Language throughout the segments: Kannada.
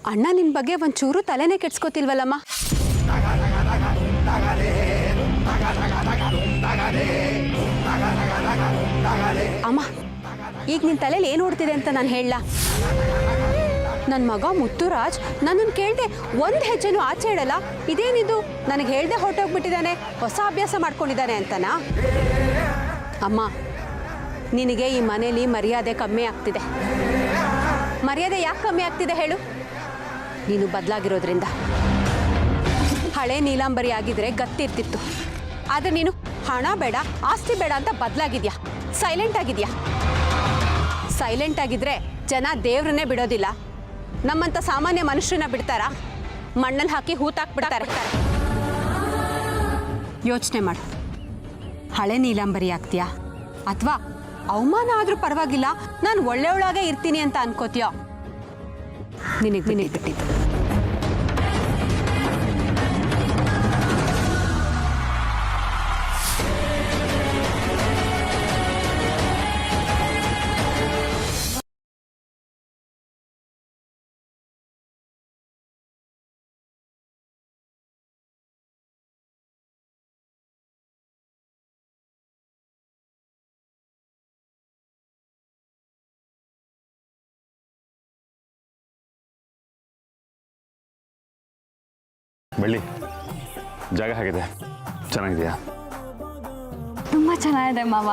ಅಣ್ಣ ನಿನ್ನ ಬಗ್ಗೆ ಒಂಚೂರು ತಲೆನೇ ಕೆಡ್ಸ್ಕೊತಿಲ್ವಲ್ಲಮ್ಮ. ಅಮ್ಮ, ಈಗ ನಿನ್ನ ತಲೆಯಲ್ಲಿ ಏನು ಓಡ್ತಿದೆ ಅಂತ ನಾನು ಹೇಳಲ್ಲ. ನನ್ನ ಮಗ ಮುತ್ತುರಾಜ್ ನನ್ನನ್ನು ಕೇಳದೆ ಒಂದು ಹೆಜ್ಜೆನೂ ಆಚೆ ಇಡಲ್ಲ. ಇದೇನಿದು, ನನಗೆ ಹೇಳ್ದೆ ಹೊರಟೋಗ್ಬಿಟ್ಟಿದ್ದಾನೆ, ಹೊಸ ಅಭ್ಯಾಸ ಮಾಡ್ಕೊಂಡಿದ್ದಾನೆ ಅಂತನಾ? ಅಮ್ಮ, ನಿನಗೆ ಈ ಮನೇಲಿ ಮರ್ಯಾದೆ ಕಮ್ಮಿ ಆಗ್ತಿದೆ. ಮರ್ಯಾದೆ ಯಾಕೆ ಕಮ್ಮಿ ಆಗ್ತಿದೆ ಹೇಳು? ನೀನು ಬದಲಾಗಿರೋದ್ರಿಂದ. ಹಳೆ ನೀಲಾಂಬರಿ ಆಗಿದ್ರೆ ಗತ್ತಿರ್ತಿತ್ತು. ಆದರೆ ನೀನು ಹಣ ಬೇಡ, ಆಸ್ತಿ ಬೇಡ ಅಂತ ಬದಲಾಗಿದ್ಯಾ. ಸೈಲೆಂಟ್ ಆಗಿದ್ಯಾ. ಸೈಲೆಂಟ್ ಆಗಿದ್ರೆ ಜನ ದೇವ್ರನ್ನೇ ಬಿಡೋದಿಲ್ಲ. ನಮ್ಮಂಥ ಸಾಮಾನ್ಯ ಮನುಷ್ಯರನ್ನ ಬಿಡ್ತಾರಾ? ಮಣ್ಣಲ್ಲಿ ಹಾಕಿ ಹೂತಾಕ್ಬಿಡ್ತಾರೆ. ಯೋಚನೆ ಮಾಡು, ಹಳೆ ನೀಲಾಂಬರಿ ಆಗ್ತೀಯಾ ಅಥವಾ ಅವಮಾನ ಆದರೂ ಪರವಾಗಿಲ್ಲ ನಾನು ಒಳ್ಳೆಯವಳಾಗೇ ಇರ್ತೀನಿ ಅಂತ ಅನ್ಕೋತೀಯೋ? ನಿನಗೆ ಬಿಟ್ಟಿದ್ದು. ಬೆಳ್ಳಿ, ಜಾಗ ಹೇಗಿದೆ? ಚೆನ್ನಾಗಿದೆಯಾ? ತುಂಬ ಚೆನ್ನಾಗಿದೆ ಮಾವ.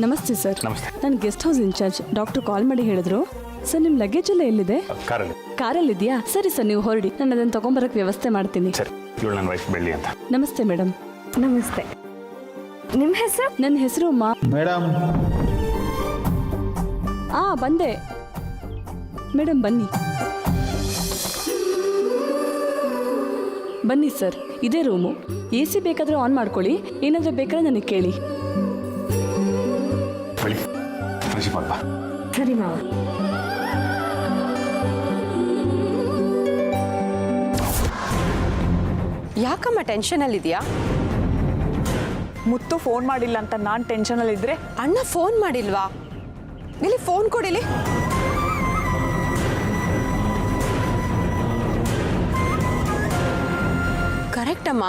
ನಮಸ್ತೆ ಸರ್. ನಮಸ್ತೆ. ನಾನು ಗೆಸ್ಟ್ ಹೌಸ್ ಇನ್ಚಾರ್ಜ್ ಡಾಕ್ಟರ್ ಕಾಲ್ ಮಾಡಿ ಹೇಳಿದ್ರು. ಸರ್, ನಿಮ್ಮ ಲಗೇಜ್ ಎಲ್ಲ ಎಲ್ಲಿದೆ? ಕಾರಲ್ಲಿದೆಯಾ? ಸರಿ ಸರ್, ನೀವು ಹೊರಡಿ, ನಾನು ಅದನ್ನು ತಗೊಂಬರಕ್ಕೆ ವ್ಯವಸ್ಥೆ ಮಾಡ್ತೀನಿ. ಸರಿ. ಇವಳು ನನ್ನ ವೈಫ್ ಬೆಳ್ಳಿ ಅಂತ. ನಮಸ್ತೆ ಮೇಡಮ್. ನಮಸ್ತೆ. ನಿಮ್ಮ ಹೆಸರು? ನನ್ನ ಹೆಸರು ಮೇಡಮ್. ಬಂದೆ ಮೇಡಮ್. ಬನ್ನಿ ಬನ್ನಿ ಸರ್, ಇದೇ ರೂಮು. AC ಬೇಕಾದರೆ ಆನ್ ಮಾಡ್ಕೊಳ್ಳಿ, ಏನಾದರೂ ಬೇಕಾದ್ರೆ ನನಗೆ ಕೇಳಿ. ಬೆಳ್ಳಿ, ಸರಿ ಮಾವ. ಯಾಕಮ್ಮ ಟೆನ್ಷನಲ್ಲಿದೆಯಾ? ಮುತ್ತು ಫೋನ್ ಮಾಡಿಲ್ಲ ಅಂತ ನಾನು ಟೆನ್ಷನಲ್ಲಿದ್ದರೆ ಅಣ್ಣ ಫೋನ್ ಮಾಡಿಲ್ವಾ? ಇಲ್ಲಿ ಫೋನ್ ಕೊಡಿಲಿ. ಕರೆಕ್ಟ್ ಅಮ್ಮ,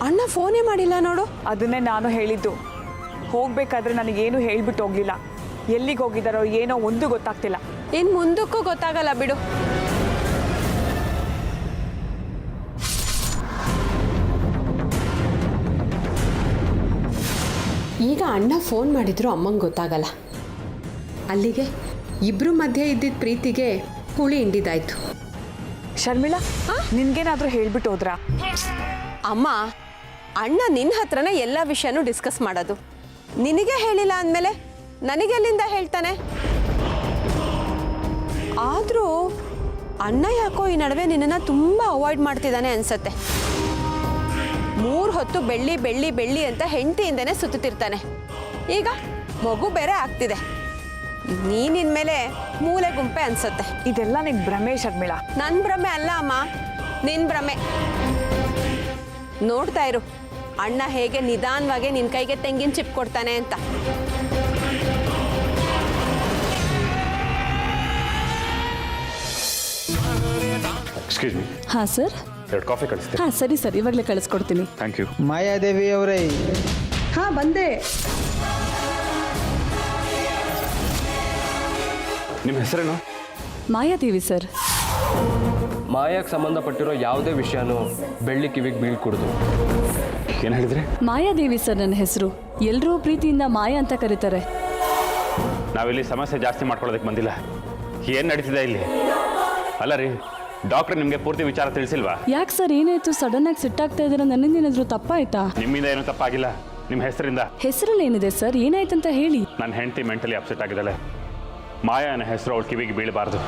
ಅಣ್ಣ ಫೋನೇ ಮಾಡಿಲ್ಲ ನೋಡು. ಅದನ್ನೇ ನಾನು ಹೇಳಿದ್ದು. ಹೋಗಬೇಕಾದ್ರೆ ನನಗೇನು ಹೇಳ್ಬಿಟ್ಟು ಹೋಗಲಿಲ್ಲ. ಎಲ್ಲಿಗೆ ಹೋಗಿದ್ದಾರೋ ಏನೋ ಒಂದು ಗೊತ್ತಾಗ್ತಿಲ್ಲ. ಇನ್ನು ಮುಂದಕ್ಕೂ ಗೊತ್ತಾಗಲ್ಲ ಬಿಡು. ಈಗ ಅಣ್ಣ ಫೋನ್ ಮಾಡಿದ್ರು ಅಮ್ಮಂಗೆ ಗೊತ್ತಾಗಲ್ಲ. ಅಲ್ಲಿಗೆ ಇಬ್ರು ಮಧ್ಯೆ ಇದ್ದಿದ್ದ ಪ್ರೀತಿಗೆ ಹುಳಿ ಹಿಂಡಿದಾಯ್ತು. ಶರ್ಮಿಳಾ, ನಿನ್ಗೇನಾದರೂ ಹೇಳ್ಬಿಟ್ಟು ಹೋದ್ರಾ? ಅಮ್ಮ, ಅಣ್ಣ ನಿನ್ನ ಹತ್ರನೇ ಎಲ್ಲ ವಿಷಯನೂ ಡಿಸ್ಕಸ್ ಮಾಡೋದು. ನಿನಗೆ ಹೇಳಿಲ್ಲ ಅಂದಮೇಲೆ ನನಗೆಲ್ಲಿಂದ ಹೇಳ್ತಾನೆ? ಆದರೂ ಅಣ್ಣ ಯಾಕೋ ಈ ನಡುವೆ ನಿನ್ನನ್ನು ತುಂಬ ಅವಾಯ್ಡ್ ಮಾಡ್ತಿದ್ದಾನೆ ಅನ್ಸತ್ತೆ. 3 ಹೊತ್ತು ಬೆಳ್ಳಿ ಬೆಳ್ಳಿ ಬೆಳ್ಳಿ ಅಂತ ಹೆಂಡತಿಯಿಂದನೇ ಸುತ್ತುತ್ತಿರ್ತಾನೆ. ಈಗ ಮಗು ಬೇರೆ ಆಗ್ತಿದೆ. ನೀನಿನ್ಮೇಲೆ ಮೂಲೆ ಗುಂಪೆ ಅನ್ಸುತ್ತೆ. ಇದೆಲ್ಲ ನಿನ್ ಭ್ರಮೆ ಶರ್ಮಿಳಾ. ನನ್ನ ಭ್ರಮೆ ಅಲ್ಲ ಅಮ್ಮ, ನಿನ್ನ ಭ್ರಮೆ. ನೋಡ್ತಾ ಇರು ಅಣ್ಣ ಹೇಗೆ ನಿಧಾನವಾಗಿ ನಿನ್ನ ಕೈಗೆ ತೆಂಗಿನ ಚಿಪ್ ಕೊಡ್ತಾನೆ ಅಂತ. Excuse me. ಹಾಂ ಸರ್. 2 ಕಾಫಿ ಕಳಿಸ್ತೀನಿ. ಹಾಂ ಸರಿ ಸರ್, ಇವಾಗಲೇ ಕಳಿಸ್ಕೊಡ್ತೀನಿ. Thank you. ಮಾಯಾದೇವಿ ಅವರೇ. ಹಾಂ, ಬಂದೆ. ನಿಮ್ಮ ಹೆಸರೇನು? ಮಾಯಾದೇವಿ ಸರ್. ಮಾಯಾಕ್ಕೆ ಸಂಬಂಧಪಟ್ಟಿರೋ ಯಾವುದೇ ವಿಷಯನೂ ಬೆಳ್ಳಿ ಕಿವಿಗೆ ಬೀಳ್ಕೊಡ್ದು. ಏನು ಹೇಳಿದ್ರಿ? ಮಾಯಾದೇವಿ ಸರ್ ನನ್ನ ಹೆಸರು. ಎಲ್ಲರೂ ಪ್ರೀತಿಯಿಂದ ಮಾಯಾ ಅಂತ ಕರೀತಾರೆ. ನಾವಿಲ್ಲಿ ಸಮಸ್ಯೆ ಜಾಸ್ತಿ ಮಾಡ್ಕೊಳ್ಳೋದಕ್ಕೆ ಬಂದಿಲ್ಲ. ಏನು ನಡೀತಿದೆ ಇಲ್ಲಿ? ಅಲ್ಲ ರೀ, ಡಾಕ್ಟರ್ ನಿಮಗೆ ಪೂರ್ತಿ ವಿಚಾರ ತಿಳಿಸಿಲ್ವಾ? ಯಾಕೆ ಸರ್, ಏನಾಯ್ತು? ಸಡನ್ ಆಗಿ ಸಿಟ್ಟಾಗ್ತಾ ಇದ್ದೀರಾ? ನನ್ನಿಂದ ಏನಾದರೂ ತಪ್ಪಾಯ್ತಾ? ನಿಮ್ಮಿಂದ ಏನೂ ತಪ್ಪಾಗಿಲ್ಲ. ನಿಮ್ಮ ಹೆಸರಿಂದ. ಹೆಸರಲ್ಲಿ ಏನಿದೆ ಸರ್? ಏನಾಯ್ತಂತ ಹೇಳಿ. ನನ್ನ ಹೆಂಡತಿ ಮೆಂಟಲಿ ಅಪ್ಸೆಟ್ ಆಗಿದ್ದಾಳೆ. ಮಾಯಾ ಅನ್ನೋ ಹೆಸರು ಅವಳು ಕಿವಿಗೆ ಬೀಳಬಾರ್ದು.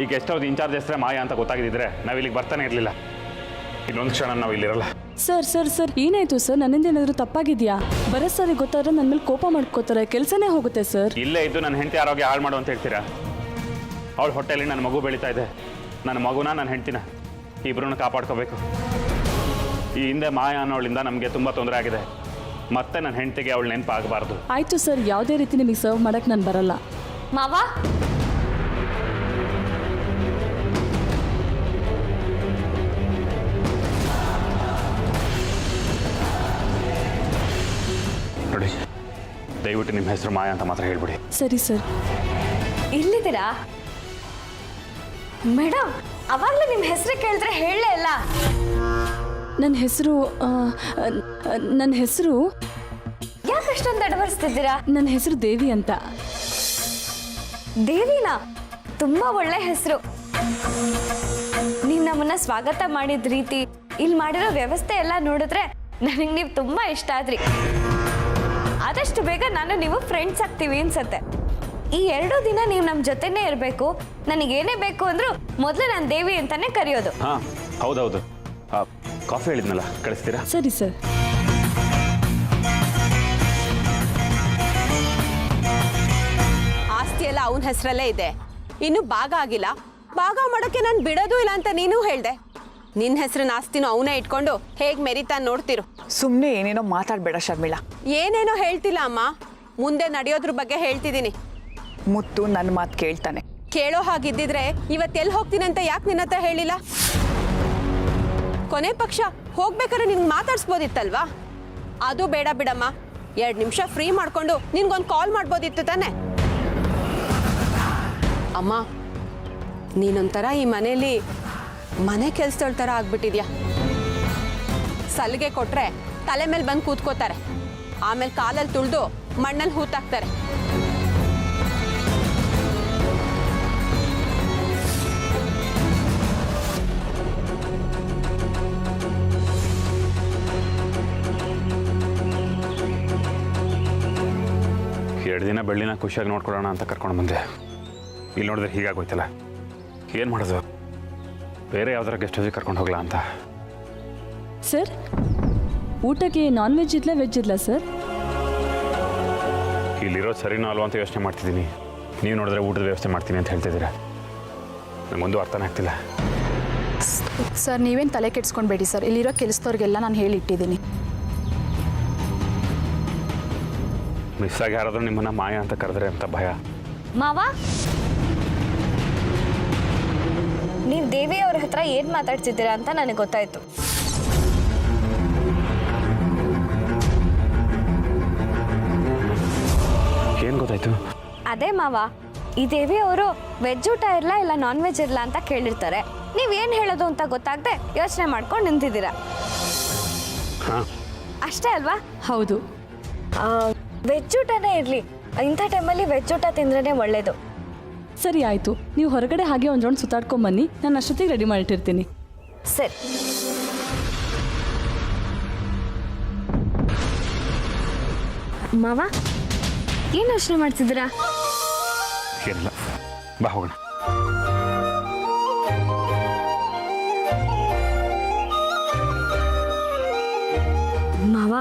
ಈಗ ಎಷ್ಟೊಂದು ಇನ್ಚಾರ್ಜ್ ಹೆಸರೇ ಮಾಯಾ ಅಂತ ಗೊತ್ತಾಗಿದ್ದರೆ ನಾವು ಇಲ್ಲಿಗೆ ಬರ್ತಾನೆ ಇರಲಿಲ್ಲ. ಇನ್ನೊಂದು ಕ್ಷಣ ನಾವು ಇಲ್ಲಿರಲ್ಲ. ಸರ್ ಸರ್ ಸರ್, ಏನಾಯ್ತು ಸರ್? ನನ್ನಿಂದ ಏನಾದರೂ ತಪ್ಪಾಗಿದೆಯಾ? ಬರೋ ಸರಿ ಗೊತ್ತಾದ್ರೆ ನನ್ನ ಮೇಲೆ ಕೋಪ ಮಾಡ್ಕೋತಾರೆ, ಕೆಲಸನೇ ಹೋಗುತ್ತೆ ಸರ್. ಇಲ್ಲೇ ಇದ್ದು ನನ್ನ ಹೆಂಡತಿ ಆರೋಗ್ಯ ಹಾಳು ಮಾಡು ಅಂತ ಹೇಳ್ತೀರಾ? ಅವಳ ಹೊಟ್ಟೆಯಲ್ಲಿ ನನ್ನ ಮಗು ಬೆಳೀತಾ ಇದೆ. ನನ್ನ ಮಗುನ ನನ್ನ ಹೆಂಡ್ತಿನ ಇಬ್ಬರನ್ನ ಕಾಪಾಡ್ಕೋಬೇಕು. ಈ ಹಿಂದೆ ಮಾಯಾ ಅನ್ನೋಳಿಂದ ನಮಗೆ ತುಂಬ ತೊಂದರೆ ಆಗಿದೆ. ಮತ್ತೆ ನನ್ನ ಹೆಂಡತಿಗೆ ಅವಳು ನೆನಪಾಗಬಾರ್ದು. ಆಯಿತು ಸರ್, ಯಾವುದೇ ರೀತಿ ನಿಮಗೆ ಸರ್ವ್ ಮಾಡೋಕ್ಕೆ ನಾನು ಬರಲ್ಲ. ಮಾವ ನೋಡಿ, ದಯವಿಟ್ಟು ನಿಮ್ಮ ಹೆಸರು ಮಾಯಾ ಅಂತ ಮಾತ್ರ ಹೇಳ್ಬಿಡಿ. ಸರಿ ಸರ್. ಇಲ್ಲಿದ್ದೀರಾ ಮೇಡಮ್? ಅವಾಗಲೇ ನಿಮ್ಮ ಹೆಸರು ಕೇಳಿದ್ರೆ ಹೇಳಲೇ ಇಲ್ಲ. ನನ್ನ ಹೆಸರು ಯಾಕೆ ಅಷ್ಟೊಂದು ತಡವರಿಸ್ತಿದ್ದೀರಾ? ನನ್ನ ಹೆಸರು ದೇವಿ ಅಂತ. ದೇವಿನಾ? ತುಂಬಾ ಒಳ್ಳೆ ಹೆಸರು. ನೀವು ನಮ್ಮನ್ನ ಸ್ವಾಗತ ಮಾಡಿದ ರೀತಿ, ಇಲ್ಲಿ ಮಾಡಿರೋ ವ್ಯವಸ್ಥೆ ಎಲ್ಲ ನೋಡಿದ್ರೆ ನನಗೆ ನೀವು ತುಂಬಾ ಇಷ್ಟ ಆದ್ರಿ. ಆದಷ್ಟು ಬೇಗ ನಾನು ನೀವು ಫ್ರೆಂಡ್ಸ್ ಆಗ್ತೀವಿ ಅನ್ಸತ್ತೆ. ಈ 2 ದಿನ ನೀವು ನಮ್ಮ ಜೊತೆನೇ ಇರಬೇಕು. ನನಗೇನೇ ಬೇಕು ಅಂದ್ರೂ ಮೊದಲು ನಾನು ದೇವಿ ಅಂತಾನೆ ಕರೆಯೋದು. ಹಾಂ, ಹೌದೌದು. ಕಾಫಿ ಹೇಳಿದ್ನಲ್ಲ, ಕಳಿಸ್ತೀರಾ? ಸರಿ ಸರ್. ಆಸ್ತಿ ಎಲ್ಲ ಅವನ ಹೆಸರಲ್ಲೇ ಇದೆ. ಇನ್ನು ಭಾಗ ಆಗಿಲ್ಲ. ಭಾಗ ಮಾಡೋಕ್ಕೆ ನಾನು ಬಿಡೋದು ಇಲ್ಲ ಅಂತ ನೀನು ಹೇಳ್ದೆ. ನಿನ್ನ ಹೆಸರಿನ ಆಸ್ತಿನೂ ಅವನೇ ಇಟ್ಕೊಂಡು ಹೇಗೆ ಮೆರಿತಾ ನೋಡ್ತಿರು. ಸುಮ್ಮನೆ ಏನೇನೋ ಮಾತಾಡಬೇಡ ಶರ್ಮಿಳಾ. ಏನೇನೋ ಹೇಳ್ತಿಲ್ಲ ಅಮ್ಮ, ಮುಂದೆ ನಡೆಯೋದ್ರ ಬಗ್ಗೆ ಹೇಳ್ತಿದ್ದೀನಿ. ಮುತ್ತು ನನ್ನ ಮಾತು ಕೇಳ್ತಾನೆ. ಕೇಳೋ ಹಾಗಿದ್ದಿದ್ರೆ ಇವತ್ತೆಲ್ಲಿ ಹೋಗ್ತೀನಿ ಅಂತ ಯಾಕೆ ನಿನ್ನ ಹತ್ರ ಹೇಳಿಲ್ಲ? ಕೊನೆ ಪಕ್ಷ ಹೋಗ್ಬೇಕಾದ್ರೆ ನಿನ್ಗೆ ಮಾತಾಡ್ಸ್ಬೋದಿತ್ತಲ್ವಾ? ಅದು ಬೇಡ ಬಿಡಮ್ಮ. 2 ನಿಮಿಷ ಫ್ರೀ ಮಾಡ್ಕೊಂಡು ನಿನ್ಗೊಂದು ಕಾಲ್ ಮಾಡ್ಬೋದಿತ್ತು ತಾನೆ. ಅಮ್ಮ, ನೀನೊಂಥರ ಈ ಮನೇಲಿ ಮನೆ ಕೆಲ್ಸದಳ ಥರ ಆಗ್ಬಿಟ್ಟಿದ್ಯಾ. ಸಲಿಗೆ ಕೊಟ್ರೆ ತಲೆ ಮೇಲೆ ಬಂದು ಕೂತ್ಕೋತಾರೆ, ಆಮೇಲೆ ಕಾಲಲ್ಲಿ ತುಳಿದು ಮಣ್ಣಲ್ಲಿ ಹೂತಾಕ್ತಾರೆ. ಎರಡು ದಿನ ಬೆಳ್ಳಿನ ಖುಷಿಯಾಗಿ ನೋಡ್ಕೊಳ್ಳೋಣ ಅಂತ ಕರ್ಕೊಂಡು ಬಂದೆ. ಇಲ್ಲಿ ನೋಡಿದ್ರೆ ಹೀಗಾಗೋಯ್ತಲ್ಲ, ಏನು ಮಾಡೋದು? ಬೇರೆ ಯಾವ್ದಾರ ಗೆಸ್ಟ್ ಹೌಸಿಗೆ ಕರ್ಕೊಂಡು ಹೋಗ್ಲಾ ಅಂತ. ಸರ್, ಊಟಕ್ಕೆ ನಾನ್ ವೆಜ್ ಇದ್ಲ ವೆಜ್ ಇದ್ಲ ಸರ್? ಇಲ್ಲಿರೋದು ಸರಿನೋ ಅಲ್ವಾ ಅಂತ ಯೋಚನೆ ಮಾಡ್ತಿದ್ದೀನಿ. ನೀವು ನೋಡಿದ್ರೆ ಊಟದ ವ್ಯವಸ್ಥೆ ಮಾಡ್ತೀನಿ ಅಂತ ಹೇಳ್ತಿದ್ದೀರಾ. ನನಗೊಂದು ಅರ್ಥನೇ ಆಗ್ತಿಲ್ಲ. ಸರ್, ನೀವೇನು ತಲೆ ಕೆಡ್ಸ್ಕೊಳ್ಬೇಡಿ ಸರ್. ಇಲ್ಲಿರೋ ಕೆಲಸದವ್ರಿಗೆಲ್ಲ ನಾನು ಹೇಳಿಟ್ಟಿದ್ದೀನಿ. ಮಿಸ್ ಆಗಿ ಯಾರಾದ್ರೂ ನಿಮ್ಮನ್ನ ಮಾಯಾ ಅಂತ ಕರೆದ್ರೆ ಅಂತ ಭಯ. ಮಾವ, ನೀವು ದೇವಿ ಅವ್ರ ಹತ್ರ ಏನ್ ಮಾತಾಡ್ತಿದ್ದೀರಾ ಅಂತ ನನಗೆ ಗೊತ್ತಾಯ್ತು. ಏನು ಗೊತ್ತಾಯ್ತು? ಅದೇ ಮಾವ, ಈ ದೇವಿ ಅವರು ವೆಜ್ ಊಟ ಇರಲ್ಲ ಇಲ್ಲ ನಾನ್ ವೆಜ್ ಇರಲ್ಲ ಅಂತ ಕೇಳಿರ್ತಾರೆ. ನೀವೇನು ಹೇಳೋದು ಅಂತ ಗೊತ್ತಾಗದೆ ಯೋಚನೆ ಮಾಡ್ಕೊಂಡು ನಿಂತಿದ್ದೀರಾ. ಅಷ್ಟೇ ಅಲ್ವಾ? ಹೌದು. ವೆಜ್ ಊಟನೇ ಇರಲಿ. ಇಂಥ ಟೈಮಲ್ಲಿ ವೆಜ್ ಊಟ ತಿಂದ್ರೇ ಒಳ್ಳೇದು. ಸರಿ ಆಯಿತು, ನೀವು ಹೊರಗಡೆ ಹಾಗೆ ಒಂದು ರೌಂಡ್ ಸುತ್ತಾಡ್ಕೊಂಬನ್ನಿ. ನಾನು ಅಷ್ಟೊತ್ತಿಗೆ ರೆಡಿ ಮಾಡಿಟ್ಟಿರ್ತೀನಿ. ಸರಿ. ಮಾವ, ಏನು ಯೋಚನೆ ಮಾಡ್ತಿದ್ದೀರಾ? ಏನಿಲ್ಲ, ಬಾ ಹೋಗೋಣ. ಮಾವ,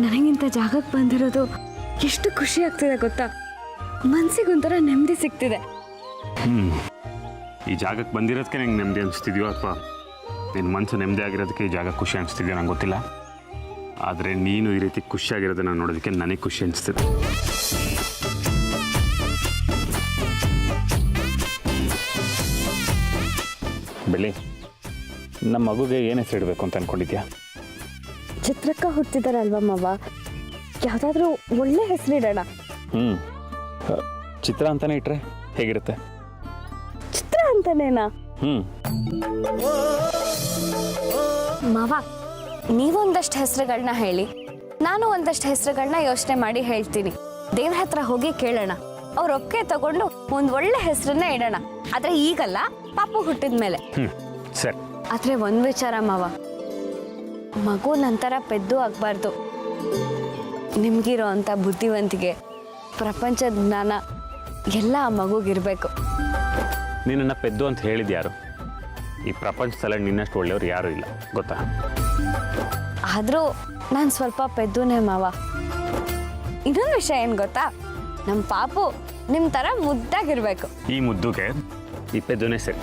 ನನಗಿಂತ ಜಾಗಕ್ಕೆ ಬಂದಿರೋದು ಎಷ್ಟು ಖುಷಿ ಆಗ್ತಿದೆ ಗೊತ್ತಾ? ಮನ್ಸಿಗೊಂಥರ ನೆಮ್ಮದಿ ಸಿಗ್ತಿದೆ. ಈ ಜಾಗಕ್ಕೆ ಬಂದಿರೋದಕ್ಕೆ ನಂಗೆ ನೆಮ್ಮದಿ ಅನಿಸ್ತಿದ್ಯೋ ಅಥವಾ ನಿನ್ನ ಮನಸ್ಸು ನೆಮ್ಮದಿ ಆಗಿರೋದಕ್ಕೆ ಈ ಜಾಗ ಖುಷಿ ಅನಿಸ್ತಿದ್ಯೋ ನಂಗೆ ಗೊತ್ತಿಲ್ಲ. ಆದರೆ ನೀನು ಈ ರೀತಿ ಖುಷಿಯಾಗಿರೋದನ್ನು ನೋಡೋದಕ್ಕೆ ನನಗೆ ಖುಷಿ ಅನಿಸ್ತಿದೆ. ಬೆಳ್ಳಿ, ನಮ್ಮ ಮಗುಗೆ ಏನು ಹೆಸರು ಇಡಬೇಕು ಅಂತ ಅಂದ್ಕೊಂಡಿದ್ಯಾ? ಚಿತ್ರಕ್ಕ ಹುಟ್ಟಿದಾರಲ್ವ ಮಾವ, ಯಾವುದಾದ್ರೂ ಒಳ್ಳೆ ಹೆಸರಿಡೋಣ. ಚಿತ್ರ ಅಂತಾನೆ ಇಟ್ರೆ ಹೇಗಿರುತ್ತೆ? ಚಿತ್ರ ಅಂತಾನೇನಾ? ಮಾವ, ನೀವೊಂದಷ್ಟು ಹೆಸರುಗಳನ್ನ ಹೇಳಿ, ನಾನು ಒಂದಷ್ಟು ಹೆಸರುಗಳನ್ನ ಯೋಚನೆ ಮಾಡಿ ಹೇಳ್ತೀನಿ. ದೇವ್ರ ಹತ್ರ ಹೋಗಿ ಕೇಳೋಣ. ಅವ್ರ ಒಪ್ಪಿಗೆ ತಗೊಂಡು ಒಂದು ಒಳ್ಳೆ ಹೆಸರನ್ನೇ ಇಡೋಣ. ಆದ್ರೆ ಈಗಲ್ಲ, ಪಾಪು ಹುಟ್ಟಿದ ಮೇಲೆ. ಸರಿ. ಆದ್ರೆ ಒಂದು ವಿಚಾರ ಮಾವ, ಮಗು ನಂತರ ಪೆದ್ದು ಆಗಬಾರ್ದು. ನಿಮ್ಗಿರೋ ಅಂಥ ಬುದ್ಧಿವಂತಿಕೆ, ಪ್ರಪಂಚದ ಜ್ಞಾನ ಎಲ್ಲ ಆ ಮಗುಗಿರ್ಬೇಕು. ನಿನ್ನನ್ನು ಪೆದ್ದು ಅಂತ ಹೇಳಿದ್ಯಾರು? ಈ ಪ್ರಪಂಚದಲ್ಲಿ ನಿನ್ನಷ್ಟು ಒಳ್ಳೆಯವ್ರು ಯಾರೂ ಇಲ್ಲ, ಗೊತ್ತಾ? ಆದರೂ ನಾನು ಸ್ವಲ್ಪ ಪೆದ್ದುನೇ ಮಾವ. ಇನ್ನೊಂದು ವಿಷಯ ಏನು ಗೊತ್ತಾ? ನಮ್ಮ ಪಾಪು ನಿಮ್ಮ ಥರ ಮುದ್ದಾಗಿರ್ಬೇಕು. ಈ ಮುದ್ದುಗೆ ಈ ಪೆದ್ದುನೇ ಸರಿ.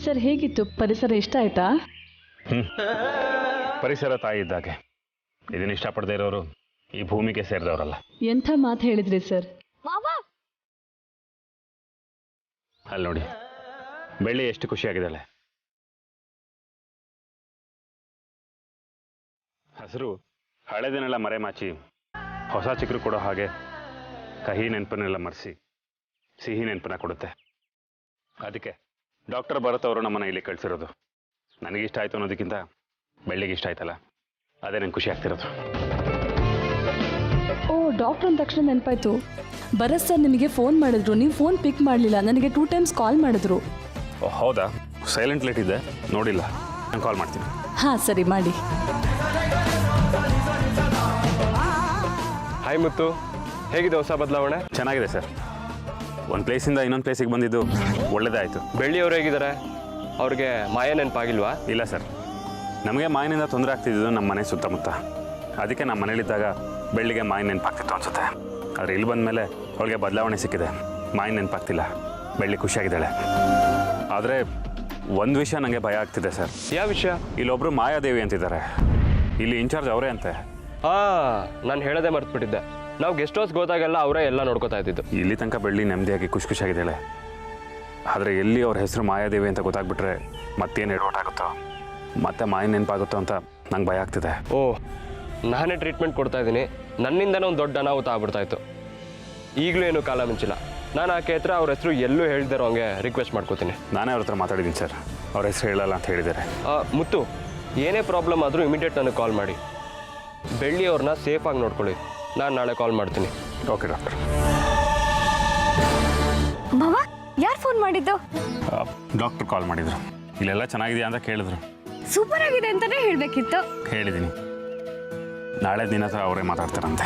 ಸರ್ ಹೇಗಿತ್ತು ಪರಿಸರ ಇಷ್ಟ ಆಯ್ತಾ? ಪರಿಸರ ತಾಯಿ ಇದ್ದಾಗೆ. ಇದನ್ನ ಇಷ್ಟಪಡದೇ ಇರೋರು ಈ ಭೂಮಿಗೆ ಸೇರಿದವರಲ್ಲ. ಎಂಥ ಮಾತು ಹೇಳಿದ್ರಿ ಸರ್. ಅಲ್ಲಿ ನೋಡಿ, ಬೆಳ್ಳಿ ಎಷ್ಟು ಖುಷಿಯಾಗಿದ್ದಾಳೆ. ಹಸಿರು ಹಳೆದನ್ನೆಲ್ಲ ಮರೆಮಾಚಿ ಹೊಸ ಚಿಗುರು ಕೊಡೋ ಹಾಗೆ ಕಹಿ ನೆನಪನ್ನೆಲ್ಲ ಮರೆಸಿ ಸಿಹಿ ನೆನಪನ್ನ ಕೊಡುತ್ತೆ. ಅದಕ್ಕೆ ಡಾಕ್ಟರ್ ಭರತ್ ಅವರು ನಮ್ಮನ್ನ ಇಲ್ಲಿ ಕಳಿಸಿರೋದು. ನನಗಿಷ್ಟ ಆಯ್ತು ಅನ್ನೋದಕ್ಕಿಂತ ಬೆಳ್ಳಿಗೆ ಇಷ್ಟ ಆಯ್ತಲ್ಲ, ಅದೇ ನಂಗೆ ಖುಷಿ ಆಗ್ತಿರೋದು. ಓ, ಡಾಕ್ಟರ್ ಅಂದ ತಕ್ಷಣ ನೆನಪಾಯ್ತು. ಭರತ್ ಸರ್ ನಿಮಗೆ ಫೋನ್ ಮಾಡಿದ್ರು, ನೀವು ಫೋನ್ ಪಿಕ್ ಮಾಡಲಿಲ್ಲ. ನನಗೆ 2 times ಕಾಲ್ ಮಾಡಿದ್ರು. ಹೌದಾ? ಸೈಲೆಂಟ್ ಲೇಟ್ ಇದೆ, ನೋಡಿಲ್ಲ. ನಾನು ಕಾಲ್ ಮಾಡ್ತೀನಿ. ಹಾಂ ಸರಿ, ಮಾಡಿ. ಹಾಯ್ ಮುತ್ತು, ಹೇಗಿದೆ ಹೊಸ ಬದಲಾವಣೆ? ಚೆನ್ನಾಗಿದೆ ಸರ್. ಒಂದು ಪ್ಲೇಸಿಂದ ಇನ್ನೊಂದು ಪ್ಲೇಸಿಗೆ ಬಂದಿದ್ದು ಒಳ್ಳೆಯದೇ ಆಯಿತು. ಬೆಳ್ಳಿಯವ್ರು ಹೇಗಿದ್ದಾರೆ? ಅವ್ರಿಗೆ ಮಾಯ ನೆನಪಾಗಿಲ್ವಾ? ಇಲ್ಲ ಸರ್, ನಮಗೆ ಮಾಯಿನಿಂದ ತೊಂದರೆ ಆಗ್ತಿದ್ದು ನಮ್ಮ ಮನೆ ಸುತ್ತಮುತ್ತ. ಅದಕ್ಕೆ ನಮ್ಮ ಮನೇಲಿದ್ದಾಗ ಬೆಳ್ಳಿಗೆ ಮಾಯಿನ ನೆನಪಾಗ್ತಿತ್ತು ಅನ್ಸುತ್ತೆ. ಆದರೆ ಇಲ್ಲಿ ಬಂದ ಮೇಲೆ ಅವಳಿಗೆ ಬದಲಾವಣೆ ಸಿಕ್ಕಿದೆ. ಮಾಯಿನ ನೆನಪಾಗ್ತಿಲ್ಲ, ಬೆಳ್ಳಿ ಖುಷಿಯಾಗಿದ್ದಾಳೆ. ಆದರೆ ಒಂದು ವಿಷಯ ನನಗೆ ಭಯ ಆಗ್ತಿದೆ ಸರ್. ಯಾವ ವಿಷಯ? ಇಲ್ಲೊಬ್ಬರು ಮಾಯಾದೇವಿ ಅಂತಿದ್ದಾರೆ. ಇಲ್ಲಿ ಇನ್ಚಾರ್ಜ್ ಅವರೇ ಅಂತೆ. ನಾನು ಹೇಳೋದೇ ಮರ್ತ್ಬಿಟ್ಟಿದ್ದೆ. ನಾವು ಗೆಸ್ಟ್ ಹೌಸ್ಗೆ ಹೋದಾಗೆಲ್ಲ ಅವರೇ ಎಲ್ಲ ನೋಡ್ಕೋತಾ ಇದ್ದಿದ್ದು. ಇಲ್ಲಿ ತನಕ ಬೆಳ್ಳಿ ನೆಮ್ಮದಿಯಾಗಿ ಖುಷಿಯಾಗಿದ್ದಾಳೆ. ಆದರೆ ಎಲ್ಲಿ ಅವ್ರ ಹೆಸರು ಮಾಯಾದೇವಿ ಅಂತ ಗೊತ್ತಾಗ್ಬಿಟ್ರೆ ಮತ್ತೇನು ಎಡವಟ್ಟಾಗುತ್ತೋ, ಮತ್ತೆ ಮಾಯ ನೆನಪಾಗುತ್ತೋ ಅಂತ ನಂಗೆ ಭಯ ಆಗ್ತಿದೆ. ನಾನೇ ಟ್ರೀಟ್ಮೆಂಟ್ ಕೊಡ್ತಾ ಇದ್ದೀನಿ. ನನ್ನಿಂದನೇ ಒಂದು ದೊಡ್ಡ ಅನಾಹುತ ಆಗ್ಬಿಡ್ತಾಯಿತ್ತು. ಈಗಲೂ ಏನೂ ಕಾಲ ಮಿಂಚಿಲ್ಲ. ನಾನು ಆಕೆ ಹತ್ರ ಅವ್ರ ಹೆಸರು ಎಲ್ಲೂ ಹೇಳಿದಾರೋ ಹಂಗೆ ರಿಕ್ವೆಸ್ಟ್ ಮಾಡ್ಕೋತೀನಿ. ನಾನೇ ಅವ್ರ ಹತ್ರ ಮಾತಾಡಿದ್ದೀನಿ ಸರ್, ಅವ್ರ ಹೆಸರು ಹೇಳಲ್ಲ ಅಂತ ಹೇಳಿದ್ದಾರೆ. ಮುತ್ತು, ಏನೇ ಪ್ರಾಬ್ಲಮ್ ಆದರೂ ಇಮಿಡಿಯೇಟ್ ನನಗೆ ಕಾಲ್ ಮಾಡಿ. ಬೆಳ್ಳಿಯವ್ರನ್ನ ಸೇಫಾಗಿ ನೋಡ್ಕೊಳ್ಳಿ. ನಾನು ನಾಳೆ ಕಾಲ್ ಮಾಡ್ತೀನಿ. Okay doctor. ಮಾವ, ಯಾರು ಫೋನ್ ಮಾಡಿದ್ದು? ಡಾಕ್ಟರ್ ಕಾಲ್ ಮಾಡಿದ್ರು. ಇಲ್ಲೆಲ್ಲ ಚೆನ್ನಾಗಿದೆಯಾ ಅಂತ ಕೇಳಿದ್ರು. ಸೂಪರ್ ಆಗಿದೆ ಅಂತಾನೆ ಹೇಳ್ಬೇಕಿತ್ತು. ಹೇಳಿದ್ದೀನಿ, ನಾಳೆ ದಿನ ಹತ್ರ ಅವರೇ ಮಾತಾಡ್ತಾರಂತೆ.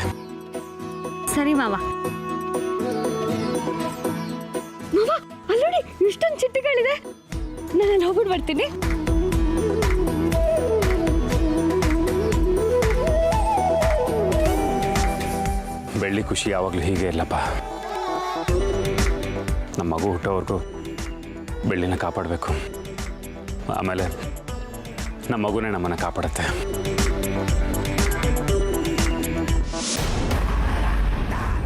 ಸರಿ ಮಾವ. ಮಾವ, ಅಲ್ಲೋಡಿ ಇಷ್ಟೊಂದು ಚಿಟ್ಟುಗಳಿದೆ. ನಾನು ಹೋಗ್ಬಿಟ್ಟು ಬರ್ತೀನಿ. ಬೆಳ್ಳಿ ಖುಷಿ ಯಾವಾಗಲೂ ಹೀಗೆ ಇಲ್ಲಪ್ಪ. ನಮ್ಮ ಮಗು ಹುಟ್ಟೋವರೆಗೂ ಬೆಳ್ಳಿನ ಕಾಪಾಡಬೇಕು. ಆಮೇಲೆ ನಮ್ಮ ಮಗುನೇ ನಮ್ಮನ್ನು ಕಾಪಾಡುತ್ತೆ.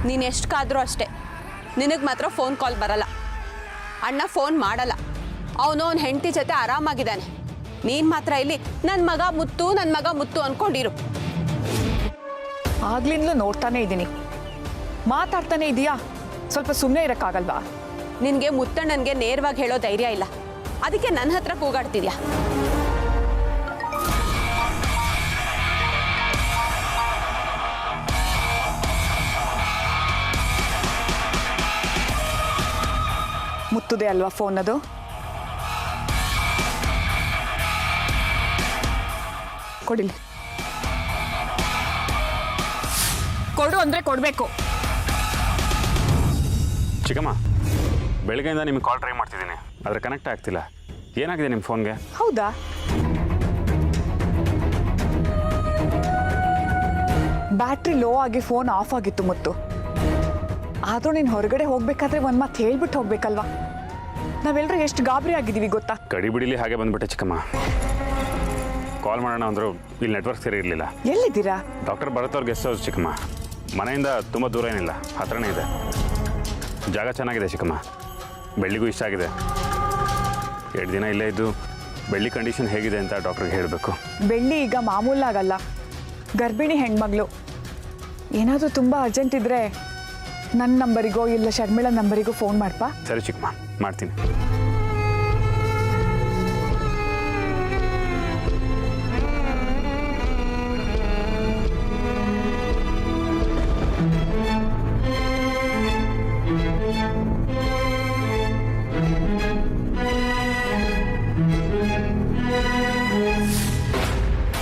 ನೀನು ಎಷ್ಟು ಕಾದ್ರೂ ಅಷ್ಟೇ, ನಿನಗೆ ಮಾತ್ರ ಫೋನ್ ಕಾಲ್ ಬರಲ್ಲ. ಅಣ್ಣ ಫೋನ್ ಮಾಡಲ್ಲ. ಅವನು ಅವನ ಹೆಂಡತಿ ಜೊತೆ ಆರಾಮಾಗಿದ್ದಾನೆ. ನೀನು ಮಾತ್ರ ಇಲ್ಲಿ ನನ್ನ ಮಗ ಮುತ್ತು ಅಂದ್ಕೊಂಡಿರು. ಆಗ್ಲಿಂದಲೂ ನೋಡ್ತಾನೆ ಇದ್ದೀನಿ, ಮಾತಾಡ್ತಾನೆ ಇದೀಯಾ. ಸ್ವಲ್ಪ ಸುಮ್ಮನೆ ಇರೋಕ್ಕಾಗಲ್ವಾ? ನಿನಗೆ ಮುತ್ತಣ್ಣನಿಗೆ ನೇರವಾಗಿ ಹೇಳೋ ಧೈರ್ಯ ಇಲ್ಲ, ಅದಕ್ಕೆ ನನ್ನ ಹತ್ರ ಕೂಗಾಡ್ತಿದ್ಯಾ. ಮುತ್ತದೆ ಅಲ್ವಾ ಫೋನ್? ಅದು ಕೊಡಿಲಿ. ಕೊಡು ಅಂದರೆ ಕೊಡಬೇಕು. ಚಿಕ್ಕಮ್ಮ, ಬೆಳಗ್ಗೆಯಿಂದ ನಿಮಗೆ ಕಾಲ್ ಟ್ರೈ ಮಾಡ್ತಿದ್ದೀನಿ, ಆದರೆ ಕನೆಕ್ಟ್ ಆಗ್ತಿಲ್ಲ. ಏನಾಗಿದೆ ನಿಮ್ಮ ಫೋನ್ಗೆ? ಹೌದಾ? ಬ್ಯಾಟ್ರಿ ಲೋ ಆಗಿ ಫೋನ್ ಆಫ್ ಆಗಿತ್ತು ಮುತ್ತು. ಆದರೂ ನೀನು ಹೊರಗಡೆ ಹೋಗ್ಬೇಕಾದ್ರೆ ಒಂದು ಮಾತು ಹೇಳ್ಬಿಟ್ಟು ಹೋಗ್ಬೇಕಲ್ವಾ? ನಾವೆಲ್ಲರೂ ಎಷ್ಟು ಗಾಬರಿ ಆಗಿದ್ದೀವಿ ಗೊತ್ತಾ? ಕಡಿ ಬಿಡಿಲಿ ಹಾಗೆ ಬಂದ್ಬಿಟ್ಟೆ ಚಿಕ್ಕಮ್ಮ. ಕಾಲ್ ಮಾಡೋಣ ಅಂದರು, ಇಲ್ಲಿ ನೆಟ್ವರ್ಕ್ ಸರಿ ಇರಲಿಲ್ಲ. ಎಲ್ಲಿದ್ದೀರಾ? ಡಾಕ್ಟರ್ ಭರತ್ ಅವ್ರ ಗೆಸ್ಟ್ ಹೌಸ್ ಚಿಕ್ಕಮ್ಮ. ಮನೆಯಿಂದ ತುಂಬ ದೂರ ಏನಿಲ್ಲ, ಹತ್ರನೇ ಇದೆ. ಜಾಗ ಚೆನ್ನಾಗಿದೆ ಚಿಕ್ಕಮ್ಮ, ಬೆಳ್ಳಿಗೂ ಇಷ್ಟ ಆಗಿದೆ. 2 ದಿನ ಇಲ್ಲೇ ಇದ್ದು ಬೆಳ್ಳಿ ಕಂಡೀಷನ್ ಹೇಗಿದೆ ಅಂತ ಡಾಕ್ಟ್ರಿಗೆ ಹೇಳಬೇಕು. ಬೆಳ್ಳಿ ಈಗ ಮಾಮೂಲಾಗಲ್ಲ, ಗರ್ಭಿಣಿ ಹೆಣ್ಮಗಳು. ಏನಾದರೂ ತುಂಬ ಅರ್ಜೆಂಟ್ ಇದ್ದರೆ ನನ್ನ ನಂಬರಿಗೋ ಇಲ್ಲ ಶರ್ಮಿಳಾ ನಂಬರಿಗೋ ಫೋನ್ ಮಾಡಪ್ಪ. ಸರಿ ಚಿಕ್ಕಮ್ಮ, ಮಾಡ್ತೀನಿ.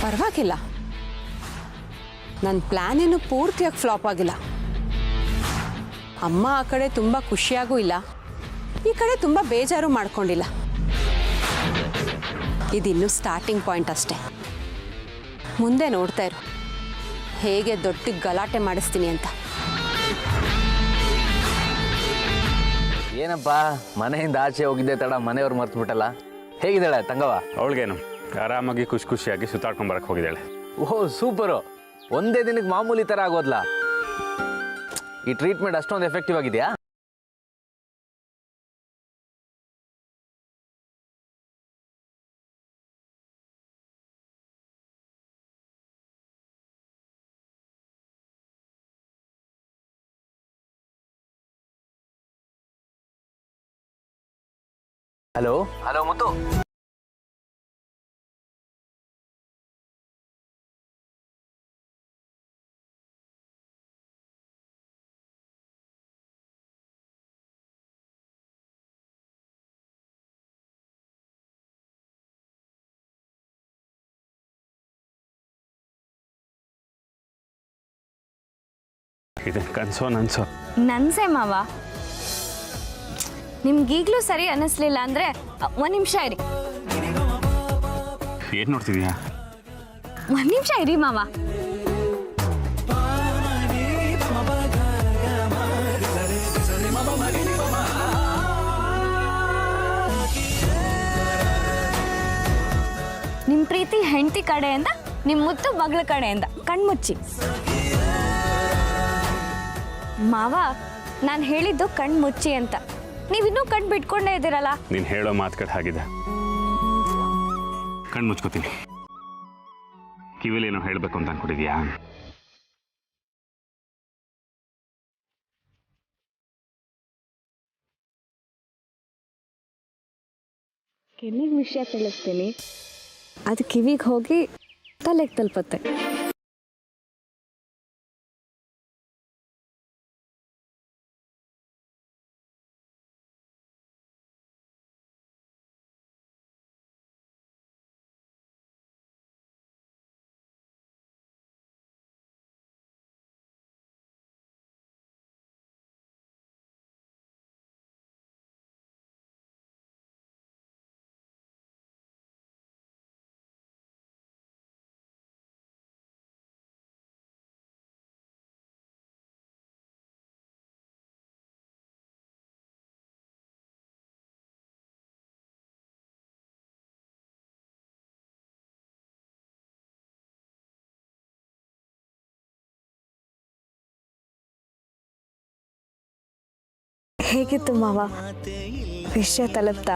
ಪರವಾಗಿಲ್ಲ, ನನ್ನ ಪ್ಲ್ಯಾನ್ ಏನು ಪೂರ್ತಿಯಾಗಿ ಫ್ಲಾಪ್ ಆಗಿಲ್ಲ. ಅಮ್ಮ ಆ ಕಡೆ ತುಂಬ ಖುಷಿಯಾಗೂ ಇಲ್ಲ, ಈ ಕಡೆ ತುಂಬ ಬೇಜಾರು ಮಾಡ್ಕೊಂಡಿಲ್ಲ. ಇದಿನ್ನೂ ಸ್ಟಾರ್ಟಿಂಗ್ ಪಾಯಿಂಟ್ ಅಷ್ಟೇ. ಮುಂದೆ ನೋಡ್ತಾ ಇರು ಹೇಗೆ ದೊಡ್ಡ ಗಲಾಟೆ ಮಾಡಿಸ್ತೀನಿ ಅಂತ. ಏನಪ್ಪ, ಮನೆಯಿಂದ ಆಚೆ ಹೋಗಿದ್ದೆ ತಡ ಮನೆಯವ್ರು ಮರ್ತ್ಬಿಟ್ಟಲ್ಲ. ಹೇಗಿದ್ದಾಳೆ ತಂಗವ? ಅವಳಿಗೇನು ಆರಾಮಾಗಿ ಖುಷಿ ಖುಷಿಯಾಗಿ ಸುತ್ತಾಡ್ಕೊಂಬರಕ್ಕೆ ಹೋಗಿದ್ದಾಳೆ. ಓಹ್ ಸೂಪರು. ಒಂದೇ ದಿನಕ್ಕೆ ಮಾಮೂಲಿ ಥರ ಆಗೋದ್ಲಾ? ಈ ಟ್ರೀಟ್ಮೆಂಟ್ ಅಷ್ಟೊಂದು ಎಫೆಕ್ಟಿವ್ ಆಗಿದೆಯಾ? ಹಲೋ ಹಲೋ ಮುತ್ತು. ಇದೆ ಕನ್ಸೋ ನನ್ಸೋ? ನನ್ಸೆ ಮಾವ. ನಿಮ್ಗೀಗ್ಲೂ ಸರಿ ಅನ್ನಿಸ್ಲಿಲ್ಲ ಅಂದ್ರೆ ಒಂದ್ ನಿಮಿಷ ಇರಿ. ಏನು ನೋಡ್ತಿದ್ಯಾ? ಒಂದ್ ನಿಮಿಷ ಇರಿ ಮಾವ. ನಿಮ್ ಪ್ರೀತಿ ಹೆಂಡತಿ ಕಡೆಯಿಂದ, ನಿಮ್ ಮುತ್ತು ಮಗಳ ಕಡೆಯಿಂದ. ಕಣ್ಮುಚ್ಚಿ ಮಾವ. ನಾನು ಹೇಳಿದ್ದು ಕಣ್ಮುಚ್ಚಿ ಅಂತ. ನೀವಿನ್ನೂ ಕಣ್ ಬಿಟ್ಕೊಂಡೇ ಇದ್ದೀರಲ್ಲ. ನೀನು ಹೇಳೋ ಮಾತುಕತೆ ಆಗಿದೆ. ಕಣ್ಣು ಮುಚ್ಕೋತೀನಿ. ಕಿವಿಲೇನೋ ಹೇಳಬೇಕು ಅಂತ ಅನ್ಕೊಂಡಿದ್ಯಾ? ಕೆನ್ನಿಗೆ ವಿಷಯ ತಿಳಿಸ್ತೀನಿ, ಅದು ಕಿವಿಗೆ ಹೋಗಿ ತಲೆಗೆ ತಲುಪುತ್ತೆ. ಹೇಗಿತ್ತು ಮಾವ? ವಿಷಯ ತಲುಪ್ತಾ?